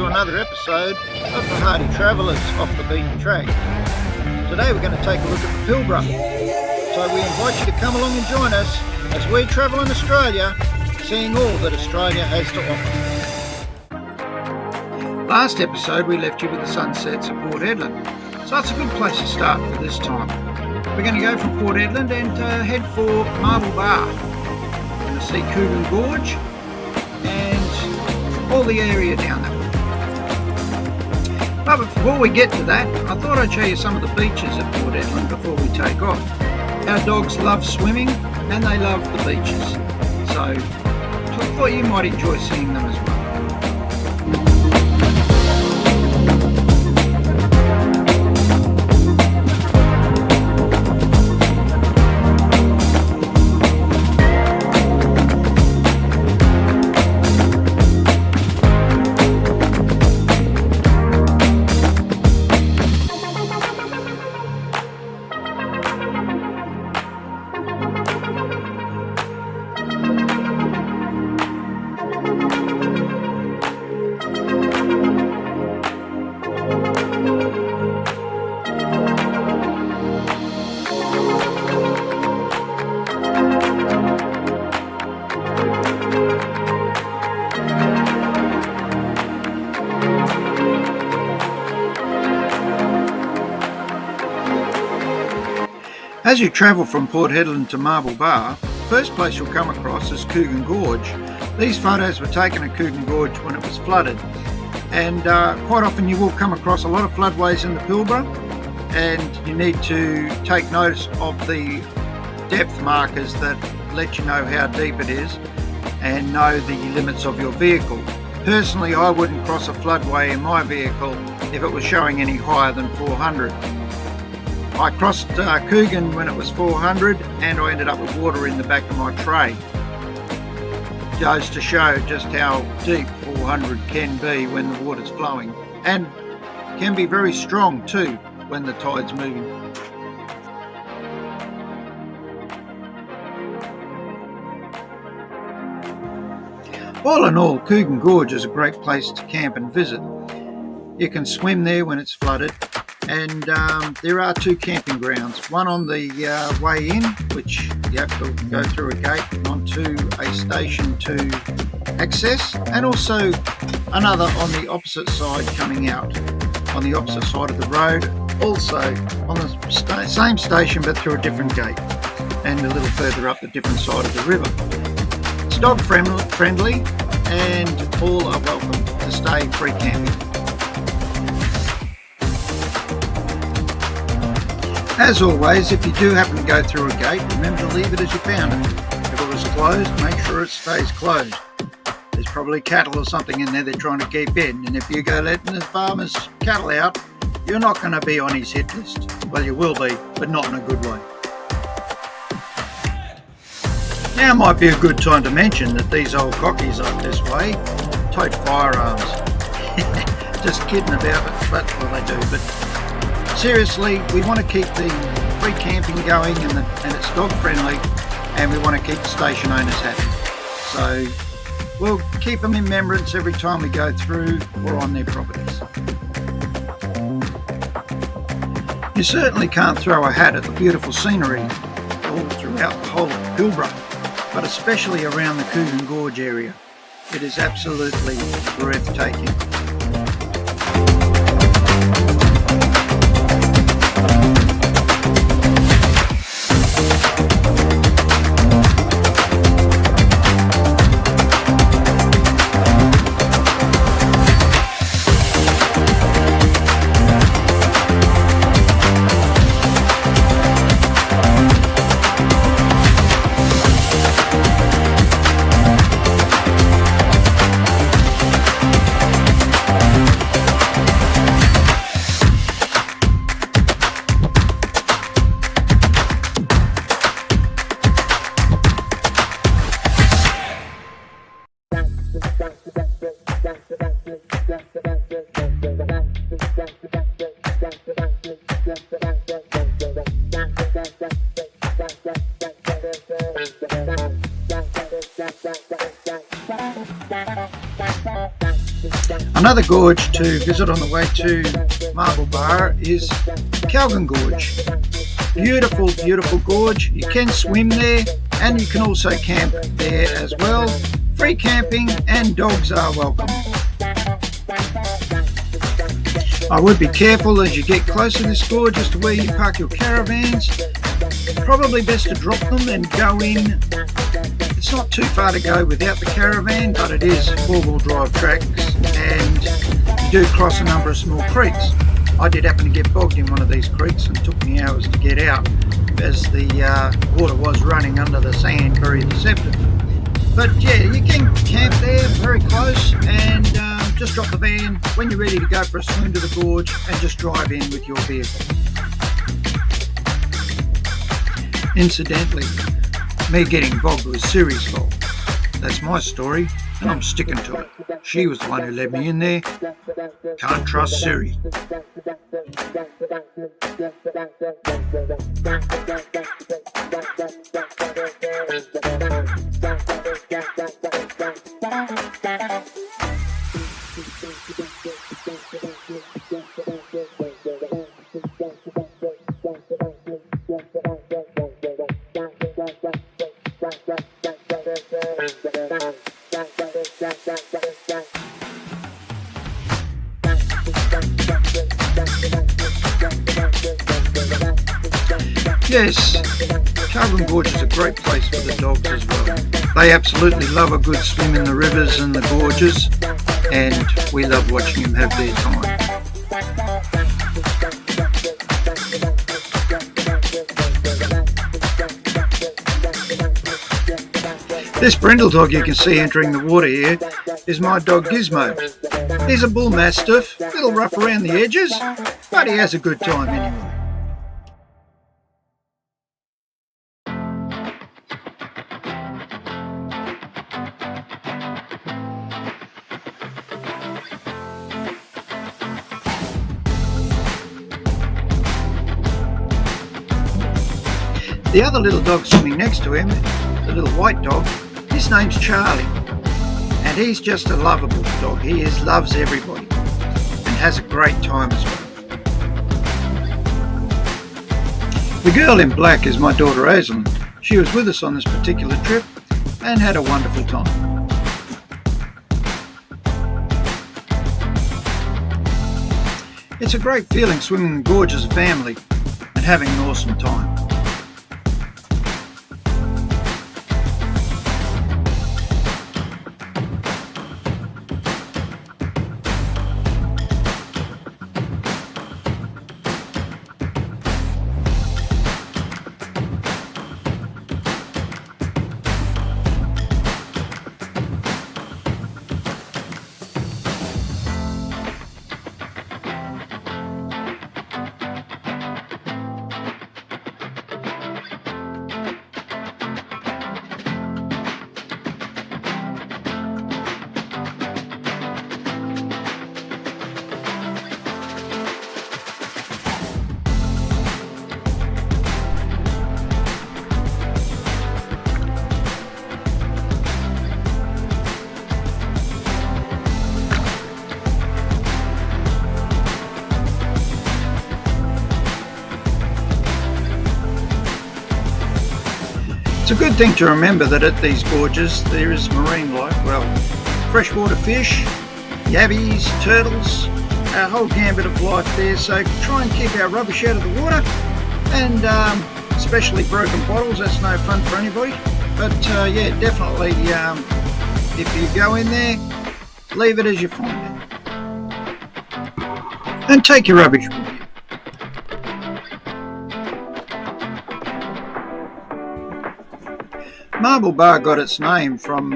to another episode of the Hardy Travellers Off the Beaten Track. Today we're going to take a look at the Pilbara. So we invite you to come along and join us as we travel in Australia, seeing all that Australia has to offer. Last episode we left you with the sunsets at Port Hedland, so that's a good place to start for this time. We're going to go from Port Hedland and head for Marbel. We're going to see Coogan Gorge and all the area down that way. But before we get to that, I thought I'd show you some of the beaches at Port Hedland before we take off. Our dogs love swimming and they love the beaches, so I thought you might enjoy seeing them as well. As you travel from Port Hedland to Marbel, the first place you'll come across is Coogan Gorge. These photos were taken at Coogan Gorge when it was flooded, and quite often you will come across a lot of floodways in the Pilbara, and you need to take notice of the depth markers that let you know how deep it is and know the limits of your vehicle. Personally, I wouldn't cross a floodway in my vehicle if it was showing any higher than 400. I crossed Coogan when it was 400 and I ended up with water in the back of my tray. Goes to show just how deep 400 can be when the water's flowing, and can be very strong too when the tide's moving. All in all, Coogan Gorge is a great place to camp and visit. You can swim there when it's flooded, and there are two camping grounds, one on the way in, which you have to go through a gate and onto a station to access, and also another on the opposite side coming out, on the opposite side of the road, also on the same station but through a different gate and a little further up the different side of the river. It's dog friendly and all are welcome to stay free camping. As always, if you do happen to go through a gate, remember to leave it as you found it. If it was closed, make sure it stays closed. There's probably cattle or something in there they're trying to keep in, and if you go letting the farmer's cattle out, you're not going to be on his hit list. Well, you will be, but not in a good way. Now might be a good time to mention that these old cockies up this way tote firearms. Just kidding about it, but well, they do. But seriously, we want to keep the free camping going and it's dog friendly, and we want to keep the station owners happy. So we'll keep them in remembrance every time we go through or on their properties. You certainly can't throw a hat at the beautiful scenery all throughout the whole of the Pilbara, but especially around the Coogan Gorge area. It is absolutely breathtaking. Another gorge to visit on the way to Marbel Bar is Calgon Gorge. Beautiful, beautiful gorge. You can swim there and you can also camp there as well. Free camping and dogs are welcome. I would be careful as you get close to this gorge as to where you park your caravans. Probably best to drop them and go in. It's not too far to go without the caravan, but it is four-wheel drive tracks and you do cross a number of small creeks. I did happen to get bogged in one of these creeks and it took me hours to get out as the water was running under the sand, very deceptive. But yeah, you can camp there very close and just drop the van when you're ready to go for a swim to the gorge and just drive in with your vehicle. Incidentally, me getting bogged was Siri's fault. That's my story and I'm sticking to it. She was the one who led me in there. Can't trust Siri. Yes, Calgon Gorge is a great place for the dogs as well. They absolutely love a good swim in the rivers and the gorges, and we love watching them have their time. This brindle dog you can see entering the water here is my dog Gizmo. He's a bull mastiff, a little rough around the edges, but he has a good time anyway. The other little dog swimming next to him, the little white dog, his name's Charlie. And he's just a lovable dog. He loves everybody and has a great time as well. The girl in black is my daughter Aislinn. She was with us on this particular trip and had a wonderful time. It's a great feeling swimming in the gorge as a family and having an awesome time. It's a good thing to remember that at these gorges there is marine life, well, freshwater fish, yabbies, turtles, a whole gambit of life there, so try and keep our rubbish out of the water, and especially broken bottles, that's no fun for anybody. But yeah, definitely if you go in there, leave it as you find it. And take your rubbish with you. Marbel Bar got its name from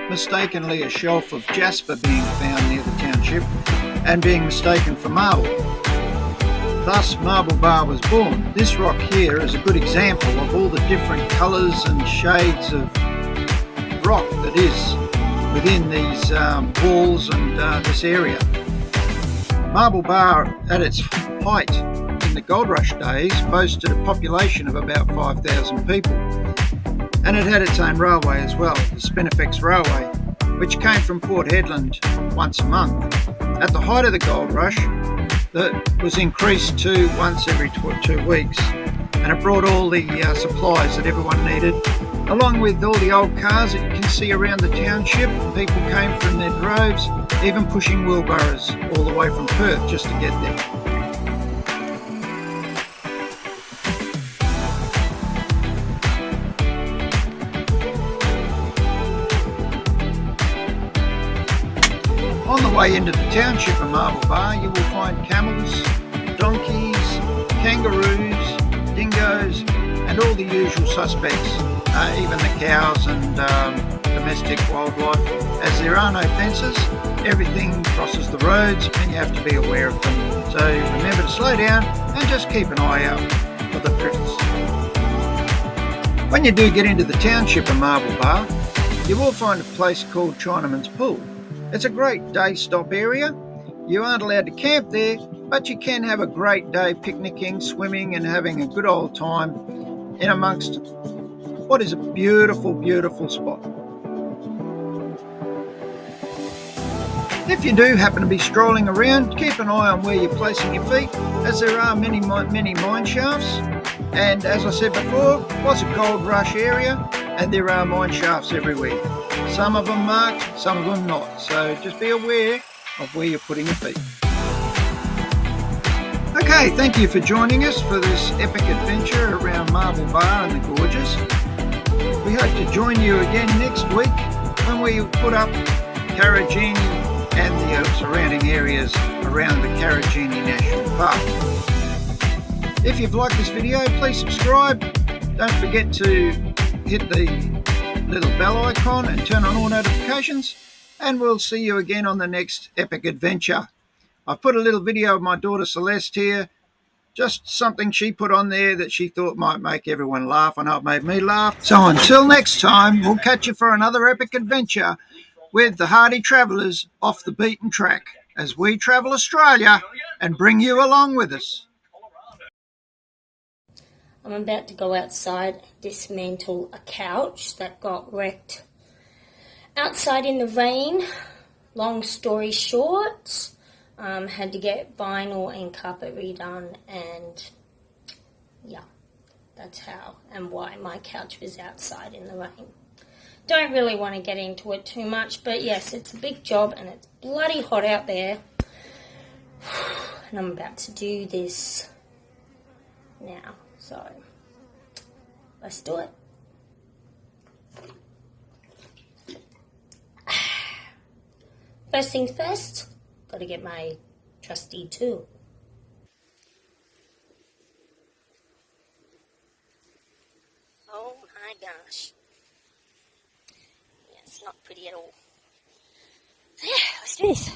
mistakenly a shelf of jasper being found near the township and being mistaken for marble. Thus Marbel Bar was born. This rock here is a good example of all the different colours and shades of rock that is within these walls and this area. Marbel Bar at its height in the gold rush days boasted a population of about 5,000 people. And it had its own railway as well, the Spinifex Railway, which came from Port Hedland once a month. At the height of the gold rush, that was increased to once every 2 weeks, and it brought all the supplies that everyone needed, along with all the old cars that you can see around the township. People came from their droves, even pushing wheelbarrows all the way from Perth just to get there. On the way into the township of Marbel Bar, you will find camels, donkeys, kangaroos, dingoes, and all the usual suspects, even the cows and domestic wildlife. As there are no fences, everything crosses the roads and you have to be aware of them. So remember to slow down and just keep an eye out for the critters. When you do get into the township of Marbel Bar, you will find a place called Chinaman's Pool. It's a great day stop area. You aren't allowed to camp there, but you can have a great day picnicking, swimming and having a good old time in amongst what is a beautiful, beautiful spot. If you do happen to be strolling around, keep an eye on where you're placing your feet, as there are many mine shafts. And as I said before, it was a gold rush area and there are mine shafts everywhere. Some of them marked, some of them not. So just be aware of where you're putting your feet. Okay, thank you for joining us for this epic adventure around Marbel Bar and the Gorges. We hope to join you again next week when we put up Karajini and the surrounding areas around the Karajini National Park. If you've liked this video, please subscribe. Don't forget to hit the little bell icon and turn on all notifications, and we'll see you again on the next epic adventure. I've put a little video of my daughter Celeste here, just something she put on there that she thought might make everyone laugh. I know it made me laugh. So until next time, we'll catch you for another epic adventure with the hardy travellers off the beaten track as we travel Australia and bring you along with us. I'm about to go outside and dismantle a couch that got wrecked outside in the rain. Long story short, had to get vinyl and carpet redone, and yeah, that's how and why my couch was outside in the rain. Don't really want to get into it too much, but yes, it's a big job and it's bloody hot out there. And I'm about to do this now. So, let's do it. First things first, got to get my trusty tool. Oh my gosh. Yeah, it's not pretty at all. So yeah, let's do this.